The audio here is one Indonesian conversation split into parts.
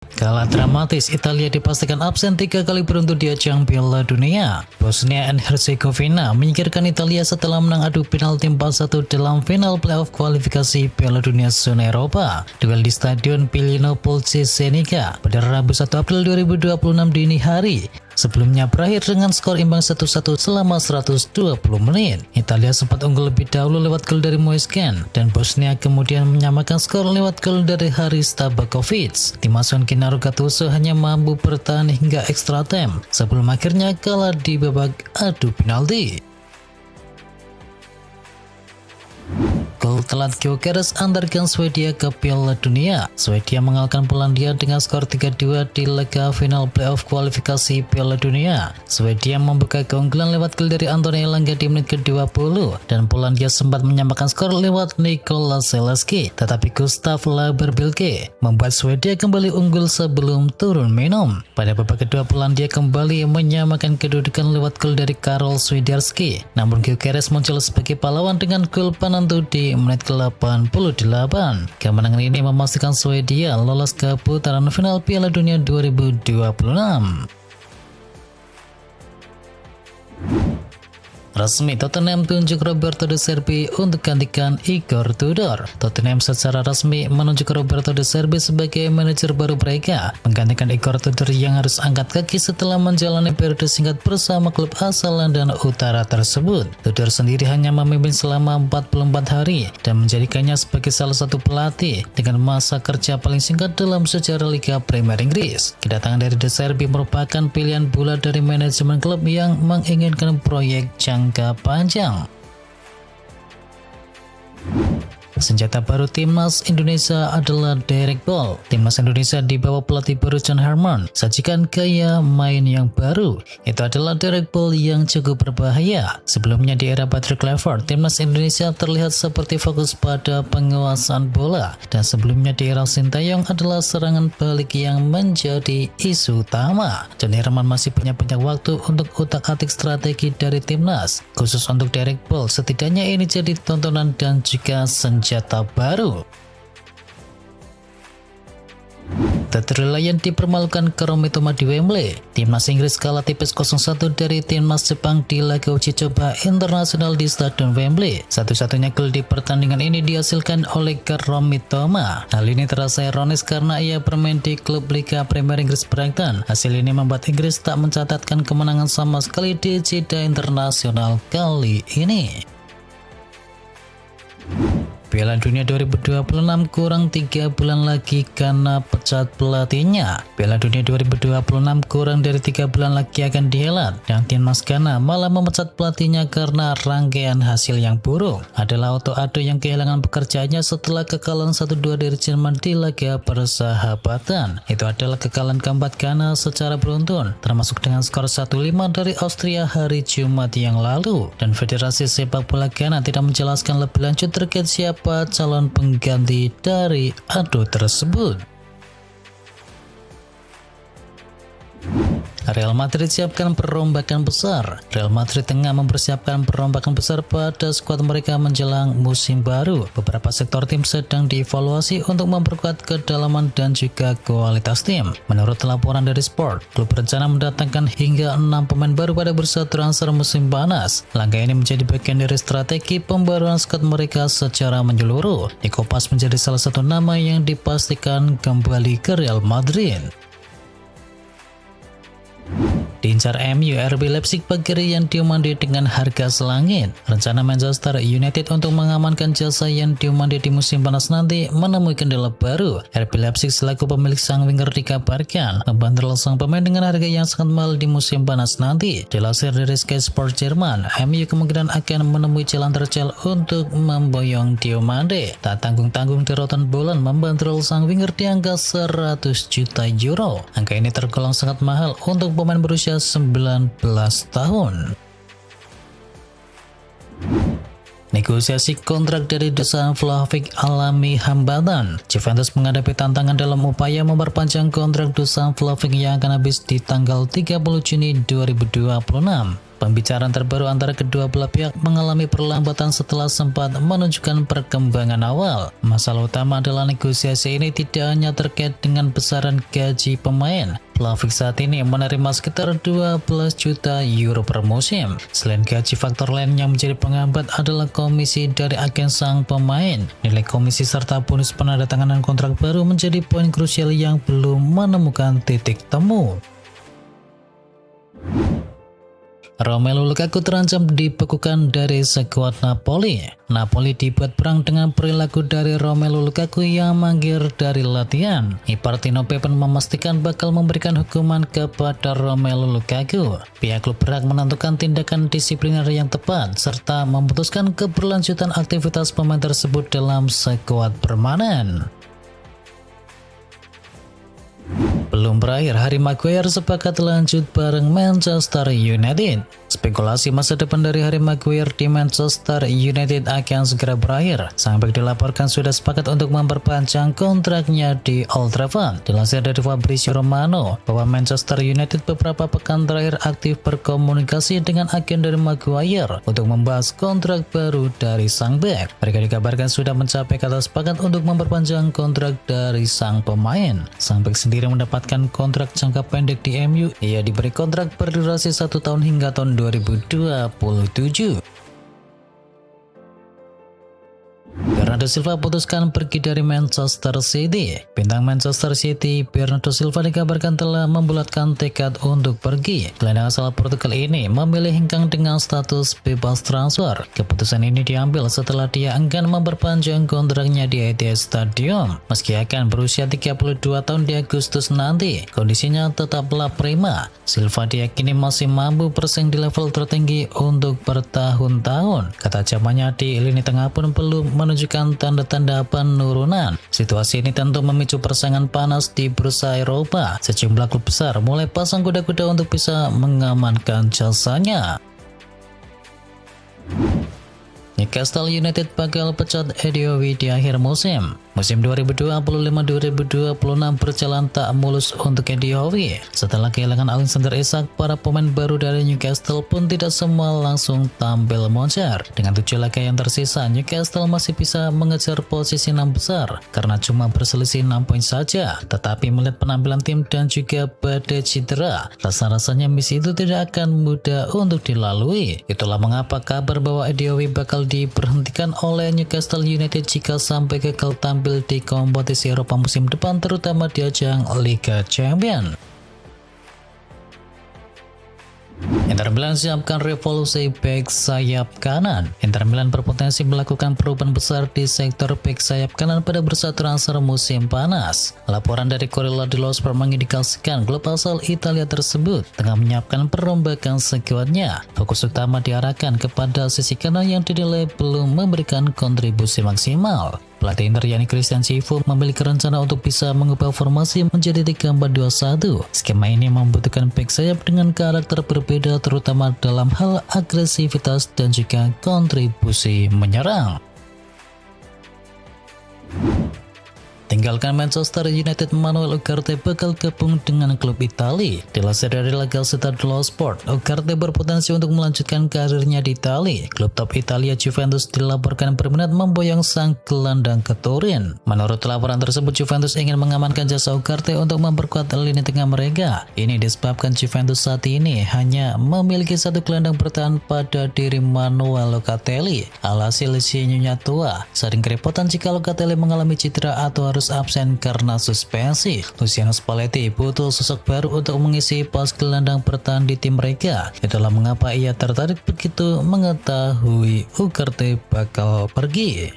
Kalah dramatis, Italia dipastikan absen 3 kali beruntun di ajang Piala Dunia. Bosnia and Herzegovina menyingkirkan Italia setelah menang adu penalti 4-1 dalam final playoff kualifikasi Piala Dunia zona Eropa. Duel di Stadion Pilinopol Cesenica pada Rabu 1 April 2026 dini hari. Sebelumnya berakhir dengan skor imbang 1-1 selama 120 menit. Italia sempat unggul lebih dahulu lewat gol dari Moiskin, dan Bosnia kemudian menyamakan skor lewat gol dari Haris Tabakovic. Tim asuhan Gennaro Gattuso hanya mampu bertahan hingga extra time sebelum akhirnya kalah di babak adu penalti. Gol telat Gyökeres antarkan Swedia ke Piala Dunia. Swedia mengalahkan Polandia dengan skor 3-2 di laga final playoff kualifikasi Piala Dunia. Swedia membuka keunggulan lewat gol dari Antoni Elanga di menit ke-20, dan Polandia sempat menyamakan skor lewat Nikola Zalewski, tetapi Gustav Laberbilke membuat Swedia kembali unggul sebelum turun minum. Pada babak kedua, Polandia kembali menyamakan kedudukan lewat gol dari Karol Swiderski, namun Gyökeres muncul sebagai pahlawan dengan gol penentu di menit ke-88. Kemenangan ini memastikan Swedia lolos ke putaran final Piala Dunia 2026. Resmi, Tottenham tunjuk Roberto De Zerbi untuk gantikan Igor Tudor. Tottenham secara resmi menunjuk Roberto De Zerbi sebagai manajer baru mereka, menggantikan Igor Tudor yang harus angkat kaki setelah menjalani periode singkat bersama klub asal London Utara tersebut. Tudor sendiri hanya memimpin selama 44 hari dan menjadikannya sebagai salah satu pelatih dengan masa kerja paling singkat dalam sejarah Liga Premier Inggris. Kedatangan dari De Zerbi merupakan pilihan bulat dari manajemen klub yang menginginkan proyek jangka panjang. Senjata baru Timnas Indonesia adalah direct ball. Timnas Indonesia di bawah pelatih baru John Harmon sajikan gaya main yang baru. Itu adalah direct ball yang cukup berbahaya. Sebelumnya di era Patrick Kluivert, Timnas Indonesia terlihat seperti fokus pada penguasaan bola, dan sebelumnya di era Sintayong adalah serangan balik yang menjadi isu utama. John Harmon masih punya banyak waktu untuk utak-atik strategi dari Timnas, khusus untuk direct ball. Setidaknya ini jadi tontonan dan juga senjata baru. The Three Lions dipermalukan ke Mitoma di Wembley. Timnas Inggris kalah tipis 0-1 dari Timnas Jepang di laga uji coba internasional di Stadion Wembley. Satu-satunya gol di pertandingan ini dihasilkan oleh Mitoma. Hal ini terasa ironis karena ia bermain di klub Liga Premier Inggris Brighton. Hasil ini membuat Inggris tak mencatatkan kemenangan sama sekali di jeda internasional kali ini. Piala Dunia 2026 kurang 3 bulan lagi karena pecat pelatihnya. Piala Dunia 2026 kurang dari 3 bulan lagi akan dihelat, dan Timnas Ghana malah memecat pelatihnya karena rangkaian hasil yang buruk. Adalah Otto Addo yang kehilangan pekerjaannya setelah kekalahan 1-2 dari Jerman di laga persahabatan. Itu adalah kekalahan keempat Ghana secara beruntun, termasuk dengan skor 1-5 dari Austria hari Jumat yang lalu. Dan Federasi Sepak Bola Ghana tidak menjelaskan lebih lanjut terkait siapa calon pengganti dari Addo tersebut. Real Madrid siapkan perombakan besar. Real Madrid tengah mempersiapkan perombakan besar pada skuad mereka menjelang musim baru. Beberapa sektor tim sedang dievaluasi untuk memperkuat kedalaman dan juga kualitas tim. Menurut laporan dari Sport, klub berencana mendatangkan hingga 6 pemain baru pada bursa transfer musim panas. Langkah ini menjadi bagian dari strategi pembaruan skuad mereka secara menyeluruh. Nico Paz menjadi salah satu nama yang dipastikan kembali ke Real Madrid. Diincar MU, RB Leipzig bagi yang Diomande dengan harga selangit. Rencana Manchester United untuk mengamankan jasa yang Diomande di musim panas nanti menemui kendala baru. RB Leipzig selaku pemilik sang winger dikabarkan membandrol sang pemain dengan harga yang sangat mahal di musim panas nanti. Dilansir dari Sky Sport Jerman, MU kemungkinan akan menemui jalan terjal untuk memboyong Diomande. Tak tanggung-tanggung di Rotten Bolan membandrol sang winger di angka 100 juta euro. Angka ini tergolong sangat mahal untuk pemain berusia 19 tahun. Negosiasi kontrak dari Dusan Vlahovic alami hambatan. Juventus menghadapi tantangan dalam upaya memperpanjang kontrak Dusan Vlahovic yang akan habis di tanggal 30 Juni 2026. pembicaraan terbaru antara kedua belah pihak mengalami perlambatan setelah sempat menunjukkan perkembangan awal. Masalah utama adalah negosiasi ini tidak hanya terkait dengan besaran gaji pemain. Vlahovic saat ini menerima sekitar 12 juta euro per musim. Selain gaji, faktor lain yang menjadi penghambat adalah komisi dari agen sang pemain. Nilai komisi serta bonus penandatanganan kontrak baru menjadi poin krusial yang belum menemukan titik temu. Romelu Lukaku terancam dibekukan dari skuad Napoli. Napoli dibuat perang dengan perilaku dari Romelu Lukaku yang mangkir dari latihan. Ipartino Pepen memastikan bakal memberikan hukuman kepada Romelu Lukaku. Pihak klub berhak menentukan tindakan disipliner yang tepat serta memutuskan keberlanjutan aktivitas pemain tersebut dalam skuad permanen. Belum berakhir, Harry Maguire sepakat lanjut bareng Manchester United. Spekulasi masa depan dari Harry Maguire di Manchester United akan segera berakhir. Sang bek dilaporkan sudah sepakat untuk memperpanjang kontraknya di Old Trafford. Dilansir dari Fabrizio Romano bahwa Manchester United beberapa pekan terakhir aktif berkomunikasi dengan agen dari Maguire untuk membahas kontrak baru dari sang bek. Mereka dikabarkan sudah mencapai kata sepakat untuk memperpanjang kontrak dari sang pemain. Sang bek sendiri mendapatkan kontrak jangka pendek di MU. Ia diberi kontrak berdurasi 1 tahun hingga tahun 2027. Bernardo Silva putuskan pergi dari Manchester City. Bintang Manchester City, Bernardo Silva dikabarkan telah membulatkan tekad untuk pergi. Gelandang asal Portugal ini memilih hengkang dengan status bebas transfer. Keputusan ini diambil setelah dia enggan memperpanjang kontraknya di Etihad Stadium. Meski akan berusia 32 tahun di Agustus nanti, kondisinya tetaplah prima. Silva diyakini masih mampu bersaing di level tertinggi untuk bertahun-tahun. Kata zamannya di lini tengah pun belum menunjukkan tanda-tanda penurunan. Situasi ini tentu memicu persaingan panas di bursa Eropa. Sejumlah klub besar mulai pasang kuda-kuda untuk bisa mengamankan jasanya. Newcastle United bakal pecat Eddie di akhir musim. Musim 2025-2026 berjalan tak mulus untuk Eddie Howe. Setelah kehilangan Alexander Isak, para pemain baru dari Newcastle pun tidak semua langsung tampil moncer. Dengan 7 laga yang tersisa, Newcastle masih bisa mengejar posisi 6 besar karena cuma berselisih 6 poin saja. Tetapi melihat penampilan tim dan juga badai cedera, rasa-rasanya misi itu tidak akan mudah untuk dilalui. Itulah mengapa kabar bahwa Eddie Howe bakal diberhentikan oleh Newcastle United jika sampai gagal tampil di kompetisi Eropa musim depan, terutama di ajang Liga Champions. Inter Milan siapkan revolusi bek sayap kanan. Inter Milan berpotensi melakukan perubahan besar di sektor bek sayap kanan pada bursa transfer musim panas. Laporan dari Corriere dello Sport mengindikasikan klub asal Italia tersebut tengah menyiapkan perombakan skuadnya. Fokus utama diarahkan kepada sisi kanan yang dinilai belum memberikan kontribusi maksimal. Pelatih Inter yakni Christian Chivu memiliki rencana untuk bisa mengubah formasi menjadi 3-4-2-1. Skema ini membutuhkan bek sayap dengan karakter berbeda, terutama dalam hal agresivitas dan juga kontribusi menyerang. Tinggalkan Manchester United, Manuel Ugarte bakal gabung dengan klub Italia. Dilansir dari La Gazzetta dello Sport, Ugarte berpotensi untuk melanjutkan karirnya di Italia. Klub top Italia Juventus dilaporkan berminat memboyong sang gelandang ke Turin. Menurut laporan tersebut, Juventus ingin mengamankan jasa Ugarte untuk memperkuat lini tengah mereka. Ini disebabkan Juventus saat ini hanya memiliki satu gelandang bertahan pada diri Manuel Locatelli. Alhasil si nyonya tua sering kerepotan jika Locatelli mengalami cedera atau harus absen karena suspensi. Luciano Spalletti butuh sosok baru untuk mengisi pos gelandang bertahan di tim mereka. Itulah mengapa ia tertarik begitu mengetahui Ugarte bakal pergi.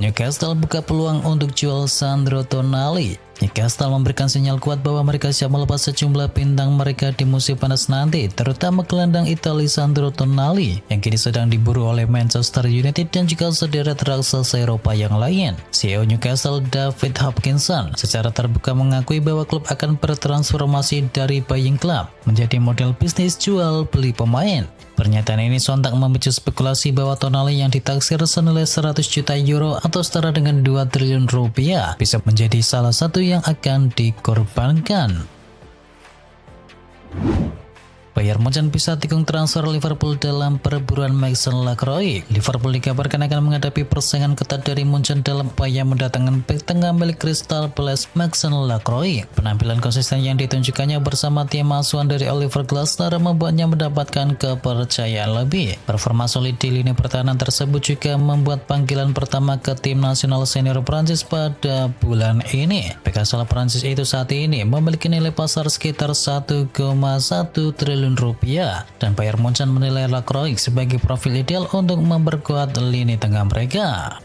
Newcastle buka peluang untuk jual Sandro Tonali. Newcastle memberikan sinyal kuat bahwa mereka siap melepas sejumlah bintang mereka di musim panas nanti, terutama gelandang Italia Sandro Tonali yang kini sedang diburu oleh Manchester United dan juga sederet raksasa Eropa yang lain. CEO Newcastle David Hopkinson secara terbuka mengakui bahwa klub akan bertransformasi dari buying club menjadi model bisnis jual beli pemain. Pernyataan ini sontak memicu spekulasi bahwa Tonali yang ditaksir senilai 100 juta euro atau setara dengan 2 triliun rupiah bisa menjadi salah satu yang akan dikorbankan. Bayern Munchen bisa tikung transfer Liverpool dalam perburuan Mason Lacroix. Liverpool dikabarkan akan menghadapi persaingan ketat dari Munchen dalam upaya mendatangkan bek tengah milik Crystal Palace Mason Lacroix. Penampilan konsisten yang ditunjukkannya bersama tim asuhan dari Oliver Glasner membuatnya mendapatkan kepercayaan lebih. Performa solid di lini pertahanan tersebut juga membuat panggilan pertama ke tim nasional senior Prancis pada bulan ini. Bek asal Prancis itu saat ini memiliki nilai pasar sekitar 1,1 triliun rupiah, dan Bayern Munchen menilai Lacroix sebagai profil ideal untuk memperkuat lini tengah mereka.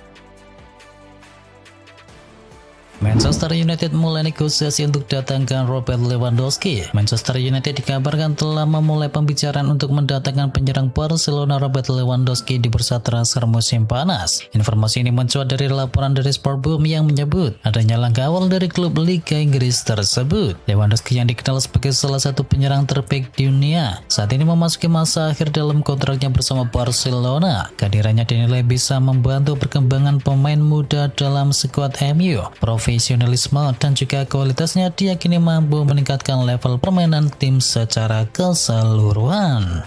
Manchester United mulai negosiasi untuk datangkan Robert Lewandowski. Manchester United dikabarkan telah memulai pembicaraan untuk mendatangkan penyerang Barcelona Robert Lewandowski di bursa transfer musim panas. Informasi ini mencuat dari laporan dari Sportboom yang menyebut adanya langkah awal dari klub Liga Inggris tersebut. Lewandowski yang dikenal sebagai salah satu penyerang terbaik di dunia saat ini memasuki masa akhir dalam kontraknya bersama Barcelona. Kehadirannya dinilai bisa membantu perkembangan pemain muda dalam skuad MU. Profesionalisme dan juga kualitasnya diyakini mampu meningkatkan level permainan tim secara keseluruhan.